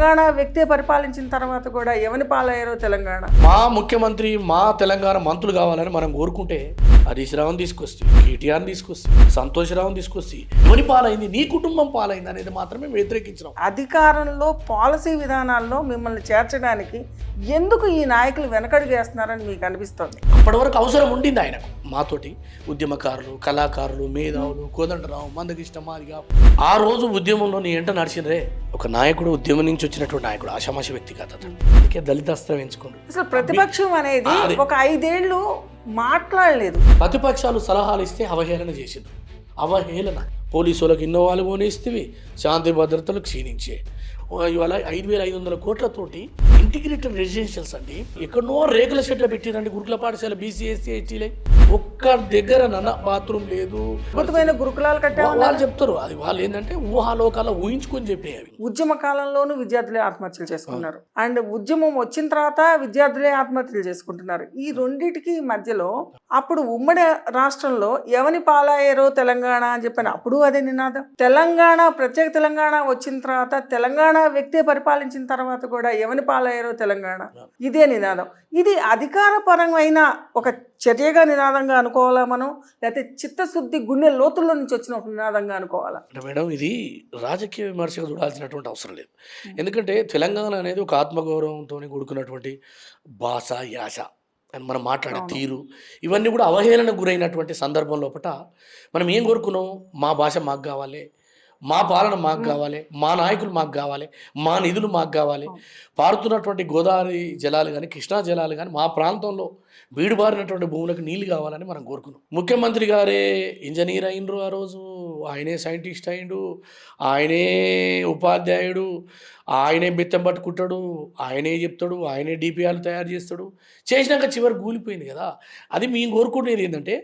తెలంగాణ వ్యక్తే పరిపాలించిన తర్వాత కూడా ఎవని పాలయ్యారో తెలంగాణ. మా ముఖ్యమంత్రి మా తెలంగాణ మంత్రులు కావాలని మనం కోరుకుంటే హరీష్ రావుని తీసుకొస్తే, కేటీఆర్ని తీసుకొస్తే, సంతోష్ రావుని తీసుకొస్తే ఎవరి పాలైంది, నీ కుటుంబం పాలైంది అనేది మాత్రమే వ్యతిరేకించడం. అధికారంలో పాలసీ విధానాల్లో మిమ్మల్ని చేర్చడానికి ఎందుకు ఈ నాయకులు వెనకడుగు వేస్తున్నారని మీకు అనిపిస్తుంది? అప్పటి వరకు అవసరం ఉండింది ఆయనకు. మాతోటి ఉద్యమకారులు, కళాకారులు, మేధావులు, కోదండరావు, మందకృష్ణ మాదిగా ఆ రోజు ఉద్యమంలో నీ ఎంట నడిచినరే ఒక నాయకుడు, ఉద్యమం నుంచి వచ్చినటువంటి నాయకుడు, ఆషామాషి వ్యక్తి కాదు అతను. అందుకే దళితాస్త్రం ఎంచుకోండి. అసలు ప్రతిపక్షం అనేది ఒక 5 ఏళ్ళు మాట్లాడలేదు. ప్రతిపక్షాలు సలహాలు ఇస్తే అవహేళన చేసింది. అవహేళన. పోలీసులకు ఇన్నోవాలు పోనేస్తేవి, శాంతి భద్రతలు క్షీణించే. ఇవాళ 5,500 కోట్లతోటి ఇంటిగ్రేటెడ్ రెసిడెన్షియల్స్ అండి. ఎక్కడనో రేకుల షెడ్లు పెట్టిరండి గురుకుల పాఠశాల, బీసీ, ఎస్సీ, ఎస్టీలే. ఒక్క దగ్గర బాత్రూమ్ లేదు. అద్భుతమైన గురుకులాలు కట్టారు వాళ్ళు చెప్తారు. అది వాళ్ళు ఏంటంటే ఊహాలోకాల ఊహించుకొని చెప్పేవి. ఉద్యమ కాలంలోనూ విద్యార్థులే ఆత్మహత్యలు చేసుకున్నారు, అండ్ ఉద్యమం వచ్చిన తర్వాత విద్యార్థులే ఆత్మహత్యలు చేసుకుంటున్నారు. ఈ రెండింటికి మధ్యలో అప్పుడు ఉమ్మడి రాష్ట్రంలో ఎవని పాలయ్యారో తెలంగాణ అని చెప్పాను. అప్పుడు అదే నినాదం. తెలంగాణ, ప్రత్యేక తెలంగాణ వచ్చిన తర్వాత తెలంగాణ వ్యక్తే పరిపాలించిన తర్వాత కూడా ఎవని పాలయ్యారో తెలంగాణ, ఇదే నినాదం. ఇది అధికారపరమైన ఒక చర్యగా నినాదంగా అనుకోవాలా మనం, లేకపోతే చిత్తశుద్ధి గుండె లోతుల్లో నుంచి వచ్చిన ఒక నినాదంగా అనుకోవాలా? మేడం, ఇది రాజకీయ విమర్శగా చూడాల్సినటువంటి అవసరం లేదు. ఎందుకంటే తెలంగాణ అనేది ఒక ఆత్మగౌరవంతో కూడుకున్నటువంటి భాష, యాస అని మనం మాట్లాడే తీరు, ఇవన్నీ కూడా అవహేళనకు గురైనటువంటి సందర్భం లోపల మనం ఏం కోరుకున్నాం? మా భాష మాకు కావాలి, మా పాలన మాకు కావాలి, మా నాయకులు మాకు కావాలి, మా నిధులు మాకు కావాలి, పారుతున్నటువంటి గోదావరి జలాలు కానీ, కృష్ణా జలాలు కానీ, మా ప్రాంతంలో బీడుబారినటువంటి భూములకు నీళ్ళు కావాలని మనం కోరుకున్నాం. ముఖ్యమంత్రి గారే ఇంజనీర్ అయినరు, ఆ రోజు ఆయనే సైంటిస్ట్ అయిండు, ఆయనే ఉపాధ్యాయుడు, ఆయనే బెత్తం పట్టుకుంటాడు, ఆయనే చెప్తాడు, ఆయనే డిపిఆర్లు తయారు చేస్తాడు. చేసినాక చివరి కూలిపోయింది కదా. అది మేము కోరుకునేది ఏంటంటే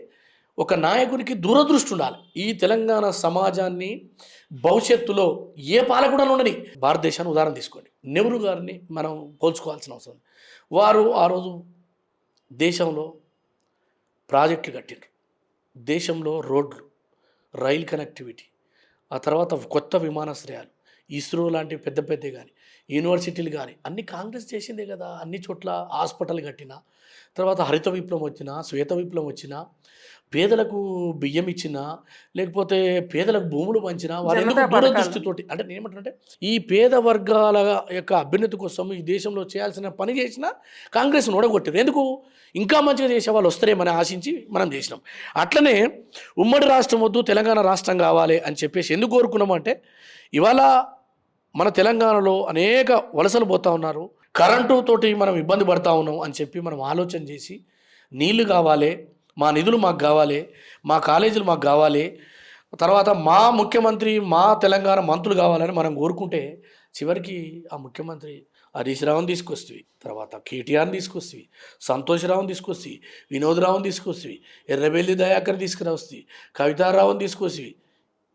ఒక నాయకుడికి దూరదృష్టి ఉండాలి. ఈ తెలంగాణ సమాజాన్ని భవిష్యత్తులో ఏ పాలకుడని ఉండని, భారతదేశాన్ని ఉదాహరణ తీసుకోండి. నెహ్రూ గారిని మనం పోల్చుకోవాల్సిన అవసరం. వారు ఆ రోజు దేశంలో ప్రాజెక్టులు కట్టిండ్రు, దేశంలో రోడ్లు, రైల్ కనెక్టివిటీ, ఆ తర్వాత కొత్త విమానాశ్రయాలు, ఇస్రో లాంటి పెద్ద పెద్ద కానీ, యూనివర్సిటీలు కానీ అన్ని కాంగ్రెస్ చేసిందే కదా. అన్ని చోట్ల హాస్పిటల్ కట్టిన తర్వాత హరిత విప్లవం వచ్చినా, శ్వేత విప్లవం వచ్చినా, పేదలకు బియ్యం ఇచ్చినా, లేకపోతే పేదలకు భూములు పంచినా, వారి ఎందుకు దూరదృష్టితోటి అంటే నేనేమంటానంటే ఈ పేద వర్గాల యొక్క అభ్యున్నతి కోసం ఈ దేశంలో చేయాల్సిన పని చేసినా కాంగ్రెస్ ఓడగొట్టారు. ఎందుకు? ఇంకా మంచిగా చేసే వాళ్ళు వస్తారేమని ఆశించి మనం చేసినాం. అట్లనే ఉమ్మడి రాష్ట్రం వద్దు, తెలంగాణ రాష్ట్రం కావాలి అని చెప్పేసి ఎందుకు కోరుకున్నామంటే ఇవాళ మన తెలంగాణలో అనేక వలసలు పోతూ ఉన్నారు, కరెంటు తోటి మనం ఇబ్బంది పడతా ఉన్నాం అని చెప్పి మనం ఆలోచన చేసి నీళ్లు కావాలి, మా నిధులు మాకు కావాలి, మా కాలేజీలు మాకు కావాలి, తర్వాత మా ముఖ్యమంత్రి మా తెలంగాణ మంత్రులు కావాలని మనం కోరుకుంటే చివరికి ఆ ముఖ్యమంత్రి హరీష్ రావుని తీసుకొస్తుంది, తర్వాత కేటీఆర్ని తీసుకొస్తుంది, సంతోష్ రావుని తీసుకొస్తుంది, వినోద్ రావుని తీసుకొస్తుంది, ఎర్రబెల్లి దయాకర్ తీసుకురావస్తుంది, కవితారావుని తీసుకొస్తుంది.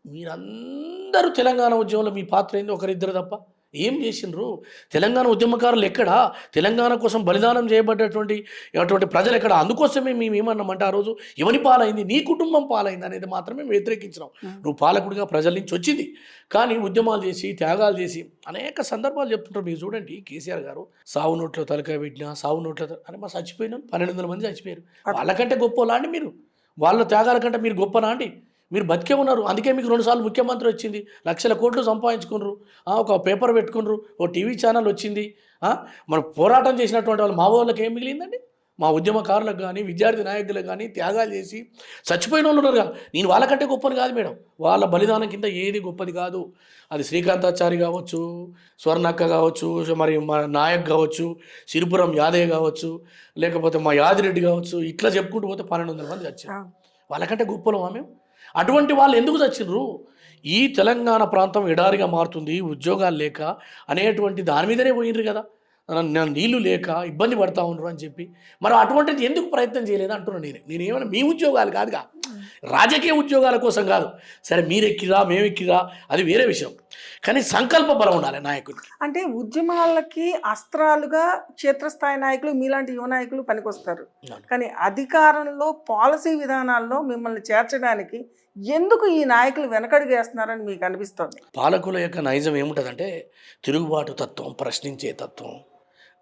మీరందరూ తెలంగాణ ఉద్యమంలో మీ పాత్ర ఏంది? ఒకరిద్దరు తప్ప ఏం చేసిండ్రు? తెలంగాణ ఉద్యమకారులు ఎక్కడా? తెలంగాణ కోసం బలిదానం చేయబడ్డటువంటి ప్రజలు ఎక్కడ? అందుకోసమే మేము ఏమన్నామంటే ఆ రోజు ఎవని పాలైంది, నీ కుటుంబం పాలైంది అనేది మాత్రమే వ్యతిరేకించినాం. నువ్వు పాలకుడిగా ప్రజల నుంచి వచ్చింది, కానీ ఉద్యమాలు చేసి త్యాగాలు చేసి అనేక సందర్భాలు చెప్తుంటారు. మీరు చూడండి, కేసీఆర్ గారు సావు నోట్లో తలకాయ పెట్టినా, సావు నోట్లో అని మా చచ్చిపోయినా 1200 మంది చచ్చిపోయారు. వాళ్ళకంటే గొప్పలా అండి మీరు? వాళ్ళ త్యాగాల కంటే మీరు గొప్పనా అండి? మీరు బతికే ఉన్నారు, అందుకే మీకు 2 సార్లు ముఖ్యమంత్రి వచ్చింది, లక్షల కోట్లు సంపాదించుకున్నారు, ఒక పేపర్ పెట్టుకున్నారు, ఓ టీవీ ఛానల్ వచ్చింది. మన పోరాటం చేసినటువంటి వాళ్ళు మా వాళ్ళకి ఏం మిగిలిందండి? మా ఉద్యమకారులకు కానీ, విద్యార్థి నాయకులకు కానీ, త్యాగాలు చేసి చచ్చిపోయిన వాళ్ళు ఉన్నారు కదా. నేను వాళ్ళకంటే గొప్పది కాదు మేడం, వాళ్ళ బలిదానం కింద ఏది గొప్పది కాదు. అది శ్రీకాంతాచారి కావచ్చు, స్వర్ణక్క కావచ్చు, మరి మా నాయక్ కావచ్చు, సిరిపురం యాదయ్య కావచ్చు, లేకపోతే మా యాదిరెడ్డి కావచ్చు, ఇట్లా చెప్పుకుంటూ పోతే 1200 మంది చచ్చారు. వాళ్ళకంటే గొప్పలు మేము. అటువంటి వాళ్ళు ఎందుకు చచ్చిండ్రు? ఈ తెలంగాణ ప్రాంతం ఎడారిగా మారుతుంది, ఉద్యోగాలు లేక అనేటువంటి దాని మీదనే పోయినరు కదా. నీళ్లు లేక ఇబ్బంది పడతా ఉండరు అని చెప్పి మరి అటువంటిది ఎందుకు ప్రయత్నం చేయలేదు అంటున్నాను. నేనేమైనా మీ ఉద్యోగాలు కాదుగా, రాజకీయ ఉద్యోగాల కోసం కాదు. సరే మీరు ఎక్కిరా మేము ఎక్కిరా అది వేరే విషయం. కానీ సంకల్ప బలం ఉండాలి నాయకుడికి. అంటే ఉద్యమాలకి అస్త్రాలుగా క్షేత్రస్థాయి నాయకులు మీలాంటి యువ నాయకులు పనికొస్తారు. అవును. కానీ అధికారంలో పాలసీ విధానాల్లో మిమ్మల్ని చేర్చడానికి ఎందుకు ఈ నాయకులు వెనకడుగు వేస్తున్నారని మీకు అనిపిస్తుంది? పాలకుల యొక్క నైజం ఏముంటుందంటే తిరుగుబాటు తత్వం, ప్రశ్నించే తత్వం.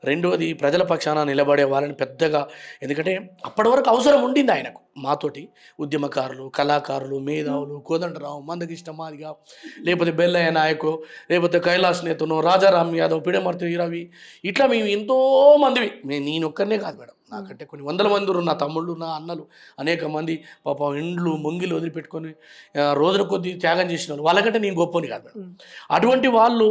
రెండోది ప్రజల పక్షాన నిలబడే వాళ్ళని పెద్దగా, ఎందుకంటే అప్పటి వరకు అవసరం ఉండింది ఆయనకు. మాతోటి ఉద్యమకారులు, కళాకారులు, మేధావులు, కోదండరావు, మందకృష్ణ మాదిగ, లేకపోతే బెల్లయ్య నాయకు, లేకపోతే కైలాస్ నేతను, రాజారాం యాదవ్, పిడమర్తి రవి, ఇట్లా మేము ఎంతో మందివి. నేను ఒక్కరినే కాదు మేడం, నాకంటే కొన్ని వందల మంది ఉన్నారు. నా తమ్ముళ్ళు, నా అన్నలు, అనేక మంది పాపం ఇండ్లు మొంగిలు వదిలిపెట్టుకొని రోజుల కొద్దీ త్యాగం చేసిన వాళ్ళు. వాళ్ళకంటే నేను గొప్పని కాదు మేడం. అటువంటి వాళ్ళు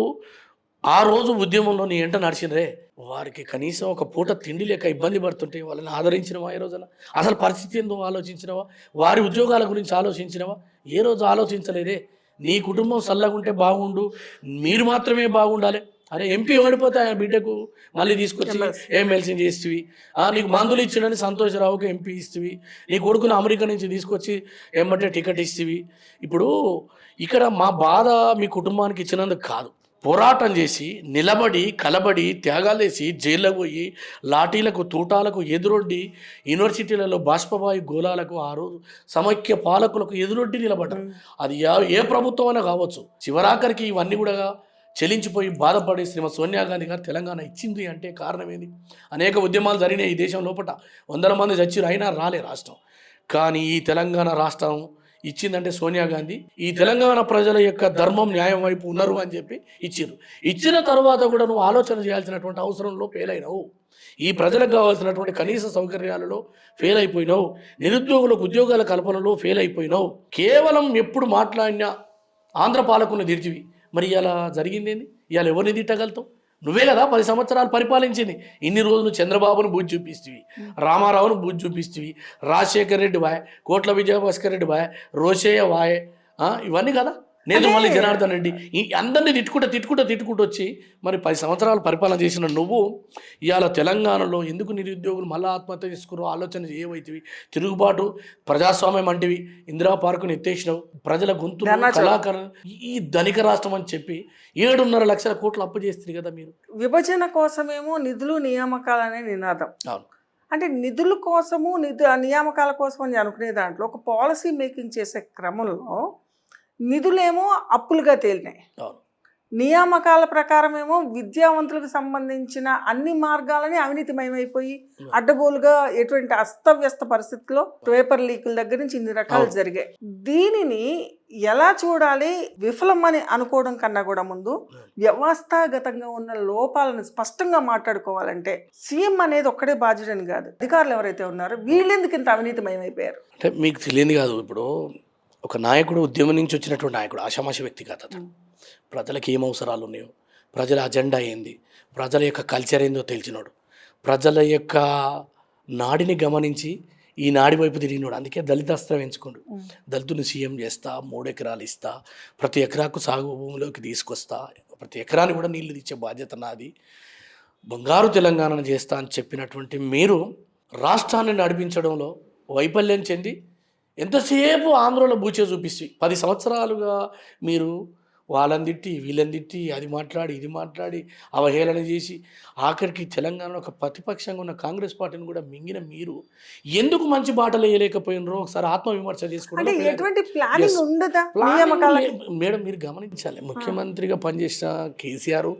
ఆ రోజు ఉద్యమంలో నీ ఎంట నడిచినరే, వారికి కనీసం ఒక పూట తిండి లేక ఇబ్బంది పడుతుంటే వాళ్ళని ఆదరించినవా? ఏ రోజున అసలు పరిస్థితి ఏందో ఆలోచించినవా? వారి ఉద్యోగాల గురించి ఆలోచించినవా? ఏ రోజు ఆలోచించలేదే. నీ కుటుంబం చల్లగుంటే బాగుండు, మీరు మాత్రమే బాగుండాలి. అరే ఎంపీ ఓడిపోతే ఆయన బిడ్డకు మళ్ళీ తీసుకొచ్చి ఎమ్మెల్సీ చేస్తేవి, నీకు మందులు ఇచ్చినని సంతోషరావుకి ఎంపీ ఇస్తేవి, నీ కొడుకును అమెరికా నుంచి తీసుకొచ్చి ఎమ్మటే టికెట్ ఇస్తేవి. ఇప్పుడు ఇక్కడ మా బాధ మీ కుటుంబానికి ఇచ్చినందుకు కాదు, పోరాటం చేసి నిలబడి కలబడి త్యాగాలేసి జైల్లో పోయి లాఠీలకు తూటాలకు ఎదురొడ్డి యూనివర్సిటీలలో బాష్పవాయు గోళాలకు ఆ రోజు సమైక్య పాలకులకు ఎదురొడ్డి నిలబడ్డారు. అది ఏ ప్రభుత్వం అయినా కావచ్చు. చివరాఖరికి ఇవన్నీ కూడా చెలించిపోయి బాధపడి శ్రీమతి సోనియా గాంధీ గారు తెలంగాణ ఇచ్చింది అంటే కారణం ఏంది? అనేక ఉద్యమాలు జరిగినాయి ఈ దేశం లోపల, వందల మంది చచ్చిరు, అయినా రాలే రాష్ట్రం. కానీ ఈ తెలంగాణ రాష్ట్రం ఇచ్చిందంటే సోనియా గాంధీ ఈ తెలంగాణ ప్రజల యొక్క ధర్మం న్యాయం వైపు ఉన్నారు అని చెప్పి ఇచ్చిరు. ఇచ్చిన తర్వాత కూడా నువ్వు ఆలోచన చేయాల్సినటువంటి అవసరంలో ఫెయిల్ అయినావు. ఈ ప్రజలకు కావాల్సినటువంటి కనీస సౌకర్యాలలో ఫెయిల్ అయిపోయినావు. నిరుద్యోగులకు ఉద్యోగాల కల్పనలో ఫెయిల్ అయిపోయినావు. కేవలం ఎప్పుడు మాట్లాడినా ఆంధ్ర పాలకులను తిరిచివి. మరి ఇలా జరిగిందేంది? ఇవాళ ఎవరిని తిట్టగలుగుతావు? నువ్వే కదా 10 సంవత్సరాలు పరిపాలించింది. ఇన్ని రోజులు చంద్రబాబును బూజి చూపిస్తేవి, రామారావును బూజి చూపిస్తేవి, రాజశేఖర్ రెడ్డి వాయ్, కోట్ల విజయభాస్కర్ రెడ్డి వాయ్, రోషయ్య వాయ్, ఇవన్నీ కదా. నేను మళ్ళీ జనార్దన్ రెడ్డి, ఈ అందరినీ తిట్టుకుంటూ వచ్చి మరి 10 సంవత్సరాలు పరిపాలన చేసిన నువ్వు ఇవాళ తెలంగాణలో ఎందుకు నిరుద్యోగులు మళ్ళీ ఆత్మహత్య చేసుకున్నావు? ఆలోచన ఏవైతివి? తిరుగుబాటు ప్రజాస్వామ్యం అంటివి, ఇందిరా పార్కుని ఎత్తేసినావు, ప్రజల గొంతు కళాకారులు, ఈ ధనిక రాష్ట్రం అని చెప్పి 7.5 లక్షల కోట్లు అప్పు చేస్తుంది కదా మీరు. విభజన కోసమేమో నిధులు నియామకాలనే నినాదం. అవును. అంటే నిధుల కోసము నియామకాల కోసం అని అనుకునే దాంట్లో ఒక పాలసీ మేకింగ్ చేసే క్రమంలో నిధులేమో అప్పులుగా తేలినాయి. నియామకాల ప్రకారమేమో విద్యావంతులకు సంబంధించిన అన్ని మార్గాలని అవినీతిమయమైపోయి అడ్డగోలుగా ఎటువంటి అస్తవ్యస్త పరిస్థితుల్లో పేపర్ లీకుల దగ్గర నుంచి ఇన్ని రకాలు జరిగాయి. దీనిని ఎలా చూడాలి? విఫలమని అనుకోవడం కన్నా కూడా ముందు వ్యవస్థాగతంగా ఉన్న లోపాలను స్పష్టంగా మాట్లాడుకోవాలంటే సీఎం అనేది ఒక్కడే బాధ్యుడని కాదు, అధికారులు ఎవరైతే ఉన్నారో వీళ్ళెందుకు ఇంత అవినీతిమయమైపోయారు? అంటే మీకు తెలియదు కాదు. ఇప్పుడు ఒక నాయకుడు, ఉద్యమం నుంచి వచ్చినటువంటి నాయకుడు ఆషామాషి వ్యక్తి కాదు. అతను ప్రజలకు ఏం అవసరాలు ఉన్నాయో, ప్రజల అజెండా ఏంది, ప్రజల యొక్క కల్చర్ ఏందో తెలిసినోడు, ప్రజల యొక్క నాడిని గమనించి ఈ నాడి వైపు తిరిగినోడు. అందుకే దళిత అస్త్రం ఎంచుకోండు. దళితుని సీఎం చేస్తా, 3 ఎకరాలు ఇస్తా, ప్రతి ఎకరాకు సాగు భూమిలోకి తీసుకొస్తా, ప్రతి ఎకరాన్ని కూడా నీళ్లు తెచ్చే బాధ్యత నాది, బంగారు తెలంగాణను చేస్తా అని చెప్పినటువంటి మీరు రాష్ట్రాన్ని నడిపించడంలో వైఫల్యం చెంది ఎంతసేపు ఆంధ్రలో బూచే చూపిస్తే 10 సంవత్సరాలుగా మీరు వాళ్ళని తిట్టి వీళ్ళని తిట్టి అది మాట్లాడి ఇది మాట్లాడి అవహేళన చేసి ఆఖరికి తెలంగాణలో ఒక ప్రతిపక్షంగా ఉన్న కాంగ్రెస్ పార్టీని కూడా మింగిన మీరు ఎందుకు మంచి బాటలు వేయలేకపోయినరో ఒకసారి ఆత్మవిమర్శ చేసుకుంటే. మేడం మీరు గమనించాలి, ముఖ్యమంత్రిగా పనిచేసిన కేసీఆర్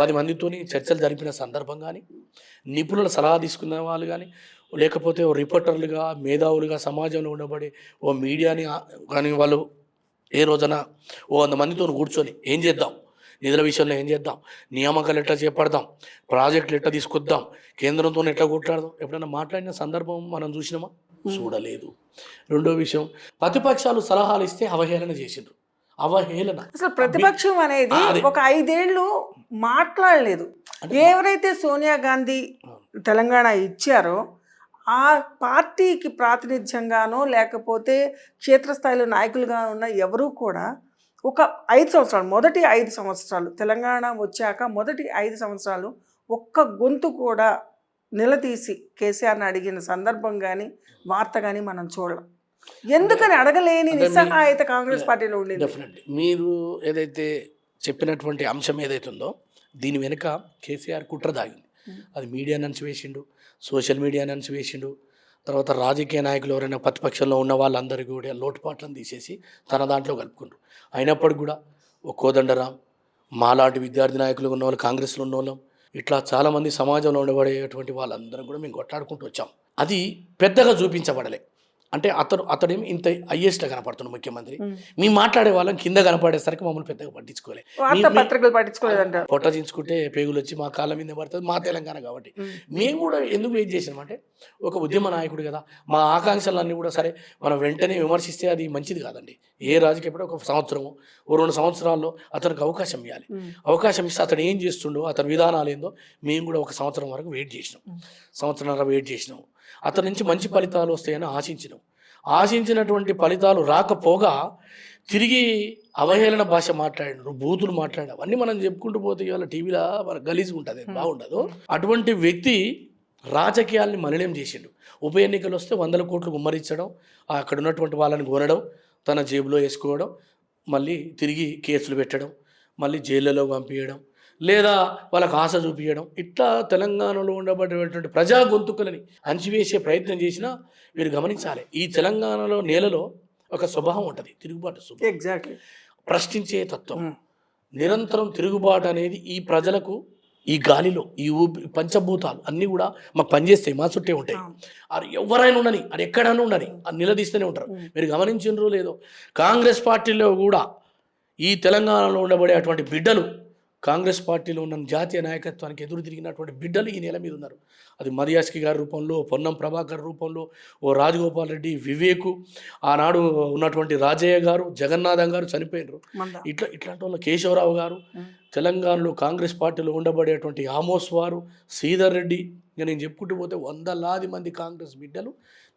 10 మందితోని చర్చలు జరిపిన సందర్భం కానీ, నిపుణుల సలహా తీసుకున్న వాళ్ళు కానీ, లేకపోతే ఓ రిపోర్టర్లుగా మేధావులుగా సమాజంలో ఉండబడి ఓ మీడియాని కానీ వాళ్ళు ఏ రోజున 100 మందితో కూర్చొని ఏం చేద్దాం, నిధుల విషయంలో ఏం చేద్దాం, నియామకాలు ఎట్లా చేపడదాం, ప్రాజెక్టులు ఎట్లా తీసుకొద్దాం, కేంద్రంతో ఎట్లా కొట్లాడదాం, ఎప్పుడైనా మాట్లాడిన సందర్భం మనం చూసినామా? చూడలేదు. రెండో విషయం, ప్రతిపక్షాలు సలహాలు ఇస్తే అవహేళన చేసిండ్రు. అవహేళన. అసలు ప్రతిపక్షం అనేది ఒక 5 ఏళ్ళు మాట్లాడలేదు. ఎవరైతే సోనియా గాంధీ తెలంగాణ ఇచ్చారో ఆ పార్టీకి ప్రాతినిధ్యంగానో లేకపోతే క్షేత్రస్థాయిలో నాయకులుగా ఉన్న ఎవరూ కూడా ఒక 5 సంవత్సరాలు, మొదటి 5 సంవత్సరాలు తెలంగాణ వచ్చాక మొదటి 5 సంవత్సరాలు ఒక్క గొంతు కూడా నిలదీసి కేసీఆర్ని అడిగిన సందర్భం కానీ వార్త కానీ మనం చూడలేం. ఎందుకని అడగలేని నిస్సహాయత కాంగ్రెస్ పార్టీలో ఉండేది. డెఫినెట్లీ మీరు ఏదైతే చెప్పినటువంటి అంశం ఏదైతే ఉందో దీని వెనుక కేసీఆర్ కుట్ర దాగింది. అది మీడియా నుంచి వేసిండు, సోషల్ మీడియా నుంచి వేసిండు, తర్వాత రాజకీయ నాయకులు ఎవరైనా ప్రతిపక్షంలో ఉన్న వాళ్ళందరికీ కూడా లోటుపాట్లను తీసేసి తన దాంట్లో కలుపుకుంటారు. అయినప్పటికీ కూడా ఓ కోదండరాం, మాలాంటి విద్యార్థి నాయకులు ఉన్న వాళ్ళు, కాంగ్రెస్లో ఉన్న వాళ్ళం, ఇట్లా చాలామంది సమాజంలో ఉండబడేటువంటి వాళ్ళందరం కూడా మేము కొట్లాడుకుంటూ వచ్చాం. అది పెద్దగా చూపించబడలే. అంటే అతడేమి ఇంత హైయెస్ట్గా కనపడుతున్నాడు ముఖ్యమంత్రి. మేము మాట్లాడే వాళ్ళం కింద కనపడేసరికి మమ్మల్ని పెద్దగా పట్టించుకోలే. పత్రికలు పట్టించుకోలేదంట. పొట్టచించుకుంటే పేగులు వచ్చి మా కాళ్ళ మీద పడుతుంది, మా తెలంగాణ కాబట్టి. మేము కూడా ఎందుకు వెయిట్ చేసినామంటే ఒక ఉద్యమ నాయకుడు కదా, మా ఆకాంక్షలన్నీ కూడా సరే మనం వెంటనే విమర్శిస్తే అది మంచిది కాదండి. ఏ రాజకీయ ఒక సంవత్సరము ఓ 2 సంవత్సరాల్లో అతనికి అవకాశం ఇవ్వాలి. అవకాశం ఇస్తే అతను ఏం చేస్తుండో, అతని విధానాలు ఏందో మేము కూడా ఒక సంవత్సరం వరకు వెయిట్ చేసినాం, సంవత్సరంన్నర వెయిట్ చేసినాం. అతని నుంచి మంచి ఫలితాలు వస్తాయని ఆశించినాం. ఆశించినటువంటి ఫలితాలు రాకపోగా తిరిగి అవహేళన భాష మాట్లాడినారు, బూతులు మాట్లాడారు. అవన్నీ మనం చెప్పుకుంటూ పోతే ఇవాళ టీవీలో మన గలీజ్గా ఉంటుంది, బాగుండదు. అటువంటి వ్యక్తి రాజకీయాల్ని మలినం చేసిండు. ఉప ఎన్నికలు వస్తే 100 కోట్లు గుమ్మరించడం, అక్కడ ఉన్నటువంటి వాళ్ళని కొనడం, తన జేబులో వేసుకోవడం, మళ్ళీ తిరిగి కేసులు పెట్టడం, మళ్ళీ జైళ్ళలో పంపించడం, లేదా వాళ్ళకు ఆశ చూపించడం. ఇట్లా తెలంగాణలో ఉండబడేటువంటి ప్రజా గొంతుకలని అణచివేసే ప్రయత్నం చేసినా మీరు గమనించాలి. ఈ తెలంగాణలో నేలలో ఒక స్వభావం ఉంటుంది, తిరుగుబాటు స్వభావం. ఎగ్జాక్ట్లీ. ప్రశ్నించే తత్వం, నిరంతరం తిరుగుబాటు అనేది ఈ ప్రజలకు ఈ గాలిలో ఈ పంచభూతాలు అన్నీ కూడా మాకు పనిచేస్తాయి, మా చుట్టే ఉంటాయి. అది ఎవరైనా ఉండని, అది ఎక్కడైనా ఉండని, అది నిలదీస్తూనే ఉంటారు. మీరు గమనించినరో లేదో, కాంగ్రెస్ పార్టీలో కూడా ఈ తెలంగాణలో ఉండబడే అటువంటి బిడ్డలు, కాంగ్రెస్ పార్టీలో ఉన్న జాతీయ నాయకత్వానికి ఎదురు తిరిగినటువంటి బిడ్డలు ఈ నేల మీద ఉన్నారు. అది మదియాస్కి గారి రూపంలో, పొన్నం ప్రభాకర్ రూపంలో, ఓ రాజగోపాల్ రెడ్డి, వివేకు, ఆనాడు ఉన్నటువంటి రాజయ్య గారు, జగన్నాథం గారు చనిపోయినారు. ఇట్లాంటి వాళ్ళు కేశవరావు గారు, తెలంగాణలో కాంగ్రెస్ పార్టీలో ఉండబడేటువంటి ఆమోస్ వారు, శ్రీధర్ రెడ్డి, ఇంకా నేను చెప్పుకుంటూ పోతే 100లాది మంది కాంగ్రెస్ బిడ్డలు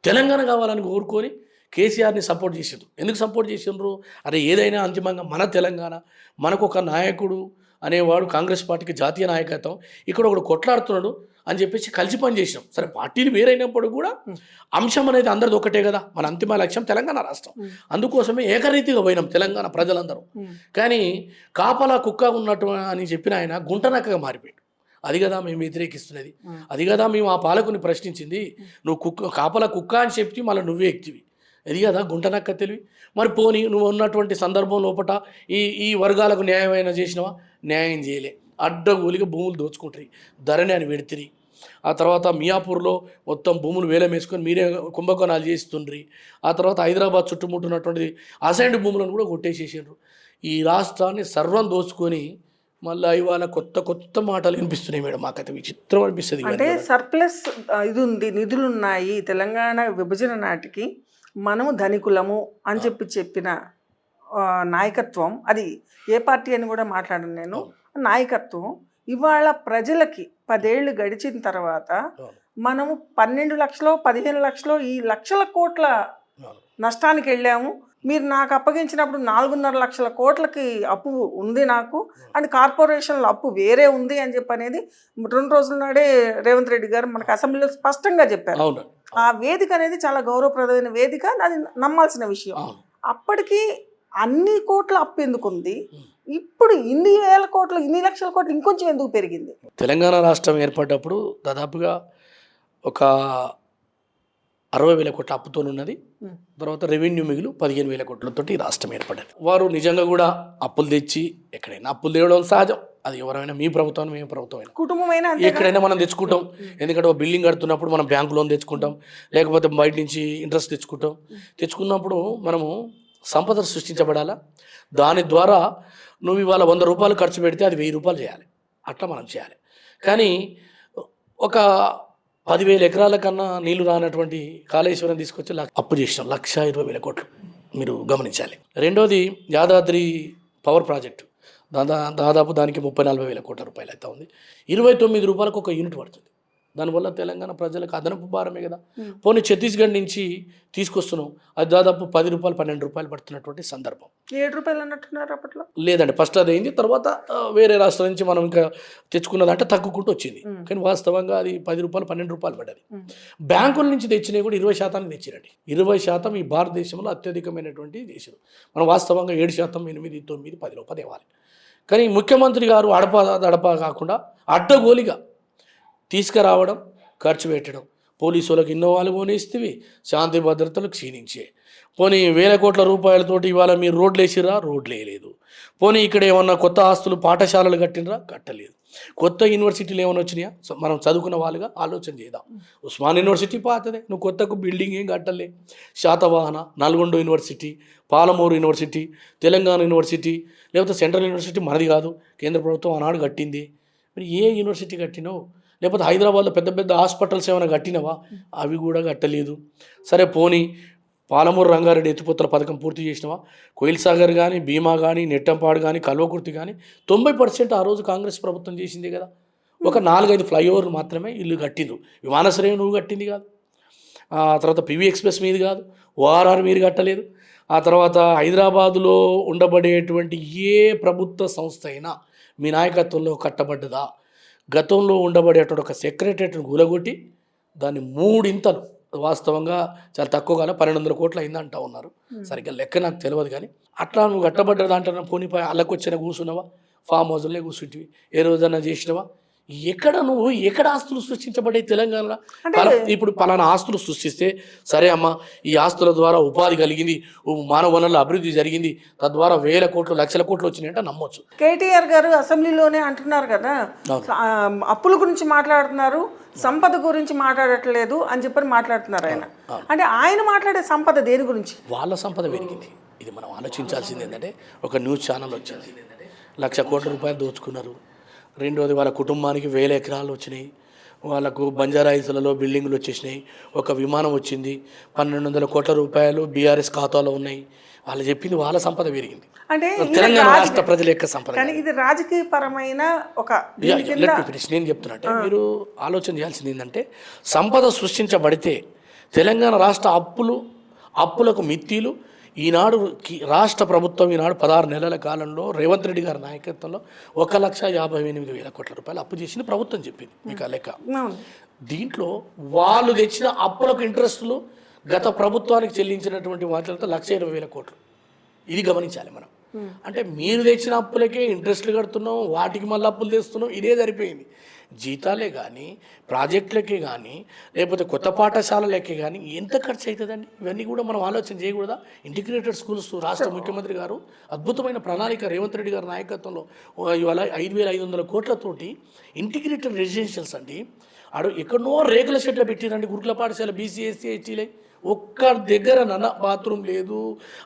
తెలంగాణ కావాలని కోరుకొని కేసీఆర్ని సపోర్ట్ చేసారు. ఎందుకు సపోర్ట్ చేసిండ్రు? అరే ఏదైనా అంతిమంగా మన తెలంగాణ, మనకు ఒక నాయకుడు అనేవాడు, కాంగ్రెస్ పార్టీకి జాతీయ నాయకత్వం, ఇక్కడ ఒకడు కొట్లాడుతున్నాడు అని చెప్పేసి కలిసి పని చేసినాం. సరే పార్టీలు వేరైనప్పుడు కూడా అంశం అనేది అందరిది ఒకటే కదా, మన అంతిమ లక్ష్యం తెలంగాణ రాష్ట్రం. అందుకోసమే ఏకరీతిగా పోయినాం తెలంగాణ ప్రజలందరూ. కానీ కాపలా కుక్క ఉన్నట్టు అని చెప్పిన ఆయన గుంటనక్కగా మారిపోయాడు. అది కదా మేము వ్యతిరేకిస్తున్నది, అది కదా మేము ఆ పాలకుని ప్రశ్నించింది. నువ్వు కాపలా కుక్క అని చెప్పి మళ్ళీ నువ్వే ఎక్తివి, అది కదా గుంటనక్క తెలివి. మరి పోనీ నువ్వు ఉన్నటువంటి సందర్భం లోపల ఈ వర్గాలకు న్యాయమైన చేసినవా? న్యాయం చేయలే. అడ్డగోలిగా భూములు దోచుకుంటాయి, ధరణి అని పెడితిరి. ఆ తర్వాత మియాపూర్లో మొత్తం భూములు వేలం వేసుకొని మీరే కుంభకోణాలు చేస్తుండ్రి. ఆ తర్వాత హైదరాబాద్ చుట్టుముట్టున్నటువంటి అసైన్డ్ భూములను కూడా కొట్టేసేసారు. ఈ రాష్ట్రాన్ని సర్వం దోచుకొని మళ్ళీ ఇవాళ కొత్త మాటలు వినిపిస్తున్నాయి మేడం. మాకైతే విచిత్రం అనిపిస్తుంది. అంటే సర్ప్లస్ ఇది ఉంది, నిధులు ఉన్నాయి, తెలంగాణ విభజన నాటికి మనము ధనికులము అని చెప్పిన నాయకత్వం, అది ఏ పార్టీ అని కూడా మాట్లాడను నేను, నాయకత్వం ఇవాళ ప్రజలకి 10 ఏళ్ళు గడిచిన తర్వాత మనము 12 లక్షలు 15 లక్షలు ఈ లక్షల కోట్ల నష్టానికి వెళ్ళాము. మీరు నాకు అప్పగించినప్పుడు 4.5 లక్షల కోట్లకి అప్పు ఉంది నాకు, అండ్ కార్పొరేషన్ల అప్పు వేరే ఉంది అని చెప్పి అనేది 2 రోజుల నాడే రేవంత్ రెడ్డి గారు మనకు అసెంబ్లీలో స్పష్టంగా చెప్పారు. ఆ వేదిక అనేది చాలా గౌరవప్రదమైన వేదిక, అది నమ్మాల్సిన విషయం. అప్పటికి అన్ని కోట్ల అప్పు ఎందుకు ఉంది, ఇప్పుడు ఇన్ని వేల కోట్లు, ఇన్ని లక్షల కోట్లు ఇంకొంచెం ఎందుకు పెరిగింది? తెలంగాణ రాష్ట్రం ఏర్పడ్డప్పుడు దాదాపుగా ఒక 60,000 కోట్ల అప్పుతో ఉన్నది. తర్వాత రెవెన్యూ మిగులు 15,000 కోట్లతో ఈ రాష్ట్రం ఏర్పడ్డది. వారు నిజంగా కూడా అప్పులు తెచ్చి, ఎక్కడైనా అప్పులు తేవడం సహజం, అది ఎవరైనా మీ ప్రభుత్వం మేము ప్రభుత్వం కుటుంబమైనా ఎక్కడైనా మనం తెచ్చుకుంటాం. ఎందుకంటే ఒక బిల్డింగ్ కడుతున్నప్పుడు మనం బ్యాంకు లోన్ తెచ్చుకుంటాం, లేకపోతే బయట నుంచి ఇంట్రెస్ట్ తెచ్చుకుంటాం. తెచ్చుకున్నప్పుడు మనము సంపద సృష్టించబడాలా, దాని ద్వారా నువ్వు ఇవాళ 100 రూపాయలు ఖర్చు పెడితే అది 1000 రూపాయలు చేయాలి, అట్లా మనం చేయాలి. కానీ ఒక 10,000 ఎకరాల కన్నా నీళ్లు రానటువంటి కాళేశ్వరం తీసుకొచ్చి అప్పు చేసినాం, 1,20,000 కోట్లు, మీరు గమనించాలి. రెండోది యాదాద్రి పవర్ ప్రాజెక్టు, దాదాపు దానికి 30,000-40,000 కోట్ల రూపాయలు అయితే ఉంది. 29 రూపాయలకు ఒక యూనిట్ పడుతుంది. దానివల్ల తెలంగాణ ప్రజలకు అదనపు భారమే కదా. పోనీ ఛత్తీస్గఢ్ నుంచి తీసుకొస్తున్నాం, అది దాదాపు 10 రూపాయలు 12 రూపాయలు పడుతున్నటువంటి సందర్భం. 7 రూపాయలు అన్నట్టున్నారు అప్పట్లో. లేదండి, ఫస్ట్ అది అయింది, తర్వాత వేరే రాష్ట్రం నుంచి మనం ఇంకా తెచ్చుకున్నదంటే తగ్గుకుంటూ వచ్చింది. కానీ వాస్తవంగా అది 10 రూపాయలు 12 రూపాయలు పడ్డది. బ్యాంకుల నుంచి తెచ్చినవి కూడా 20% తెచ్చిరండి. 20% ఈ భారతదేశంలో అత్యధికమైనటువంటి దేశం. మనం వాస్తవంగా 7%, 8, 9, 10 రూపాయలు ఇవ్వాలి. కానీ ముఖ్యమంత్రి గారు అడపా కాకుండా అడ్డగోలిగా తీసుకురావడం, ఖర్చు పెట్టడం, పోలీసు వాళ్ళకి ఇన్నోవాలు కొనిస్తేవి, శాంతి భద్రతలు క్షీణించే. పోనీ వేల కోట్ల రూపాయలతోటి ఇవాళ మీరు రోడ్లు వేసిరా, రోడ్లు వేయలేదు. పోనీ ఇక్కడ ఏమన్నా కొత్త ఆస్తులు పాఠశాలలు కట్టినరా, కట్టలేదు. కొత్త యూనివర్సిటీలు ఏమైనా వచ్చినాయా, మనం చదువుకున్న వాళ్ళుగా ఆలోచన చేద్దాం. ఉస్మాన్ యూనివర్సిటీ పాతదే, నువ్వు కొత్తకు బిల్డింగ్ ఏం కట్టలే. Satavahana, Nalgonda university, Palamuru university, Telangana university, లేకపోతే సెంట్రల్ యూనివర్సిటీ మనది కాదు, కేంద్ర ప్రభుత్వం ఆనాడు కట్టింది. మరి ఏ యూనివర్సిటీ కట్టినావు? లేకపోతే హైదరాబాద్లో పెద్ద పెద్ద హాస్పిటల్స్ ఏమైనా కట్టినవా? అవి కూడా కట్టలేదు. సరే పోనీ పాలమూరు రంగారెడ్డి ఎత్తిపోతల పథకం పూర్తి చేసినవా? కోయిల్ సాగర్ కానీ, భీమా కానీ, నెట్టంపాడు కానీ, కల్వకుర్తి కానీ 90% ఆ రోజు కాంగ్రెస్ ప్రభుత్వం చేసింది కదా. ఒక 4-5 ఫ్లైఓవర్లు మాత్రమే ఇల్లు కట్టిండ్రు. విమానాశ్రయం నువ్వు కట్టింది కాదు. ఆ తర్వాత పివి ఎక్స్ప్రెస్ మీది కాదు, ఓఆర్ఆర్ మీరు కట్టలేదు. ఆ తర్వాత హైదరాబాదులో ఉండబడేటువంటి ఏ ప్రభుత్వ సంస్థ అయినా మీ నాయకత్వంలో కట్టబడ్డదా? గతంలో ఉండబడేటువంటి ఒక సెక్రటరీని కూలగొట్టి దాన్ని 3 ఇంతలు, వాస్తవంగా చాలా తక్కువ కాలం 1200 కోట్లు అయిందంటా ఉన్నారు. సరిగ్గా లెక్క నాకు తెలియదు. కానీ అట్లా నువ్వు కట్టబడ్డదా అంటున్నా. పోనీపై అల్లకొచ్చిన కూర్చున్నావా? ఫామ్ హౌస్లే కూర్చుంటివి. ఏ రోజన్నా చేసినవా? ఎక్కడ ఆస్తులు సృష్టించబడ్డాయి తెలంగాణలో? ఇప్పుడు పలానా ఆస్తులు సృష్టిస్తే సరే అమ్మా, ఈ ఆస్తుల ద్వారా ఉపాధి కలిగింది, మానవ వనరుల అభివృద్ధి జరిగింది, తద్వారా వేల కోట్లు లక్షల కోట్లు వచ్చినాయంటే నమ్మొచ్చు. కేటీఆర్ గారు అసెంబ్లీలోనే అంటున్నారు కదా, అప్పుల గురించి మాట్లాడుతున్నారు, సంపద గురించి మాట్లాడట్లేదు అని చెప్పని మాట్లాడుతున్నారు ఆయన. అంటే ఆయన మాట్లాడే సంపద దేని గురించి? వాళ్ళ సంపద పెరిగింది. ఇది మనం ఆలోచించాల్సింది ఏంటంటే, ఒక న్యూస్ ఛానల్ వచ్చింది, 1,00,000 కోట్ల రూపాయలు దోచుకున్నారు. రెండోది వాళ్ళ కుటుంబానికి 1000 ఎకరాలు వచ్చినాయి. వాళ్ళకు బంజారాయిల్స్లలో బిల్డింగులు వచ్చేసినాయి. ఒక విమానం వచ్చింది. 1,200 కోట్ల రూపాయలు బీఆర్ఎస్ ఖాతాలో ఉన్నాయి. వాళ్ళు చెప్పింది వాళ్ళ సంపద పెరిగింది. అంటే తెలంగాణ రాష్ట్ర ప్రజల యొక్క సంపద. కానీ ఇది రాజకీయ పరమైన ఒక నేను చెప్తున్నట్టే మీరు ఆలోచన చేయాల్సింది ఏంటంటే, సంపద సృష్టించబడితే తెలంగాణ రాష్ట్ర అప్పులకు మిత్తీలు ఈనాడు రాష్ట్ర ప్రభుత్వం ఈనాడు 16 నెలల కాలంలో రేవంత్ రెడ్డి గారి నాయకత్వంలో 1,58,000 కోట్ల రూపాయలు అప్పు చేసింది ప్రభుత్వం చెప్పింది మీకు ఆ లెక్క. దీంట్లో వాళ్ళు తెచ్చిన అప్పులకు ఇంట్రెస్టులు గత ప్రభుత్వానికి చెల్లించినటువంటి వాటితో 1,20,000 కోట్లు. ఇది గమనించాలి మనం. అంటే మీరు తెచ్చిన అప్పులకే ఇంట్రెస్ట్లు కడుతున్నాం, వాటికి మళ్ళీ అప్పులు తెస్తున్నాం, ఇదే సరిపోయింది. జీతాలే కానీ, ప్రాజెక్టులకే కానీ, లేకపోతే కొత్త పాఠశాలలకే కానీ ఎంత ఖర్చు అవుతుందండి? ఇవన్నీ కూడా మనం ఆలోచన చేయకూడదా? ఇంటిగ్రేటెడ్ స్కూల్స్ రాష్ట్ర ముఖ్యమంత్రి గారు అద్భుతమైన ప్రణాళిక రేవంత్ రెడ్డి గారి నాయకత్వంలో ఇవాళ 5,500 కోట్లతోటి ఇంటిగ్రేటెడ్ రెసిడెన్షియల్స్ అండి. ఎక్కడనో రేకుల షెడ్లు పెట్టిరండి గురుకుల పాఠశాల, బీసీ, ఎస్సీ, ఎస్టీలే. ఒక్క దగ్గర బాత్రూమ్ లేదు,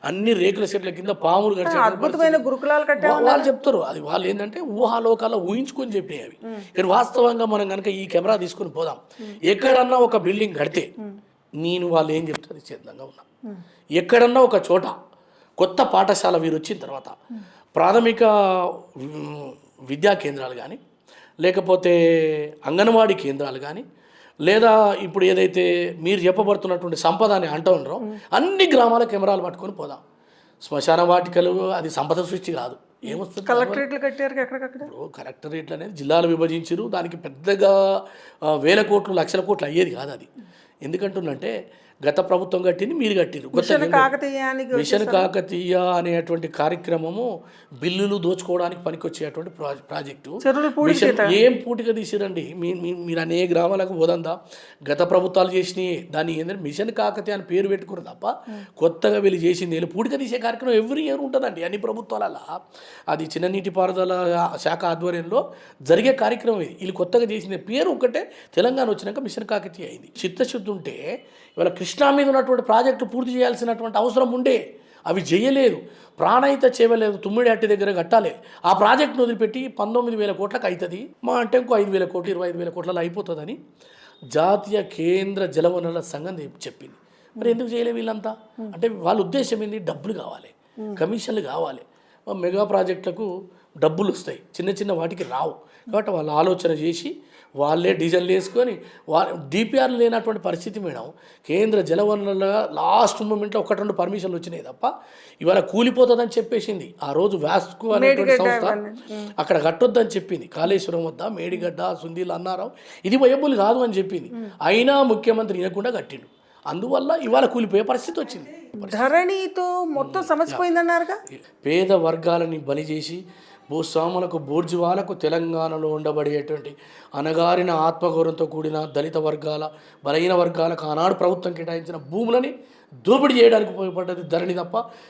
అన్ని రేకుల షెడ్ల కింద పాములు అద్భుతమైన గురుకులాలు కట్టారు. వాళ్ళు చెప్తారు, అది వాళ్ళు ఏంటంటే ఊహాలోకాల ఊహించుకొని చెప్పే అవి. కానీ వాస్తవంగా మనం కనుక ఈ కెమెరా తీసుకొని పోదాం, ఎక్కడన్నా ఒక బిల్డింగ్ కడితే నేను వాళ్ళు ఏం చెప్తారు సిద్ధంగా ఉన్నా. ఎక్కడన్నా ఒక చోట కొత్త పాఠశాల వీరు వచ్చిన తర్వాత ప్రాథమిక విద్యా కేంద్రాలు కానీ, లేకపోతే అంగన్వాడీ కేంద్రాలు కానీ, లేదా ఇప్పుడు ఏదైతే మీరు చెప్పబడుతున్నటువంటి సంపద అని అంటూ ఉన్నారో అన్ని గ్రామాల కెమెరాలు పట్టుకొని పోదాం. శ్మశాన వాటికలు అది సంపద సృష్టి కాదు. ఏమొస్తుంది? కలెక్టరేట్లు కట్టారు ఎక్కడికక్కడ. కలెక్టరేట్లు అనేది జిల్లాలు విభజించారు. దానికి పెద్దగా వేల కోట్లు లక్షల కోట్లు అయ్యేది కాదు అది. ఎందుకంటుందంటే గత ప్రభుత్వం కట్టింది, మీరు కట్టిరు. మిషన్ కాకతీయ అనేటువంటి కార్యక్రమము బిల్లులు దోచుకోవడానికి పనికొచ్చేటువంటి ప్రాజెక్టు. ఏం పూటిగా తీసిరండి మీరు అనేక గ్రామాలకు పోదందా? గత ప్రభుత్వాలు చేసినాయి. దాన్ని ఏంటంటే మిషన్ కాకతీయ అని పేరు పెట్టుకున్నారు తప్ప కొత్తగా వీళ్ళు చేసింది వీళ్ళు పూటిగా తీసే కార్యక్రమం ఎవ్రీ ఇయర్ ఉంటుందండి అన్ని ప్రభుత్వాలలో. అది చిన్న నీటిపారుదల శాఖ ఆధ్వర్యంలో జరిగే కార్యక్రమం ఇది. వీళ్ళు కొత్తగా చేసిన పేరు ఒకటే, తెలంగాణ వచ్చినాక మిషన్ కాకతీయ అయింది. చిత్తశుద్ధి ఉంటే ఇవాళ కృష్ణా మీద ఉన్నటువంటి ప్రాజెక్టు పూర్తి చేయాల్సినటువంటి అవసరం ఉండే, అవి చేయలేదు. ప్రాణహిత చేయలేదు, తుమ్మిడి అట్టి దగ్గర కట్టాలి. ఆ ప్రాజెక్టును వదిలిపెట్టి 19,000 కోట్లకు అవుతుంది, మా అంటే ఇంకో 5,000 కోట్లు 25,000 కోట్లలో అయిపోతుందని జాతీయ కేంద్ర జలవనరుల సంఘం చెప్పింది. మరి ఎందుకు చేయలేదు వీళ్ళంతా? అంటే వాళ్ళ ఉద్దేశం ఏంది? డబ్బులు కావాలి, కమిషన్లు కావాలి. మెగా ప్రాజెక్టులకు డబ్బులు వస్తాయి, చిన్న చిన్న వాటికి రావు. కాబట్టి వాళ్ళు ఆలోచన చేసి వాళ్ళే డీజిల్ వేసుకొని డిపిఆర్లు లేనటువంటి పరిస్థితి మేడం. కేంద్ర జలవనరుల లాస్ట్ మూమెంట్లో 1-2 పర్మిషన్లు వచ్చినాయి తప్ప ఇవాళ కూలిపోతుందని చెప్పేసింది. ఆ రోజు వ్యాస్కు అనేటువంటి సంస్థ అక్కడ కట్టొద్దని చెప్పింది. కాళేశ్వరం వద్ద మేడిగడ్డ, సుందీలు, అన్నారావు ఇది వయబుల్ కాదు అని చెప్పింది. అయినా ముఖ్యమంత్రి వినకుండా కట్టిండు. అందువల్ల ఇవాళ కూలిపోయే పరిస్థితి వచ్చింది. ధరణితో మొత్తం సమస్య పోయిందన్నారుగా. పేద వర్గాలని బలి చేసి భూస్వాములకు బూర్జువాలకు తెలంగాణలో ఉండబడేటువంటి అణగారిన ఆత్మగౌరవంతో కూడిన దళిత వర్గాల బలహీన వర్గాలకు ఆనాడు ప్రభుత్వం కేటాయించిన భూములని దోపిడీ చేయడానికి ఉపయోగపడ్డది ధరణి తప్ప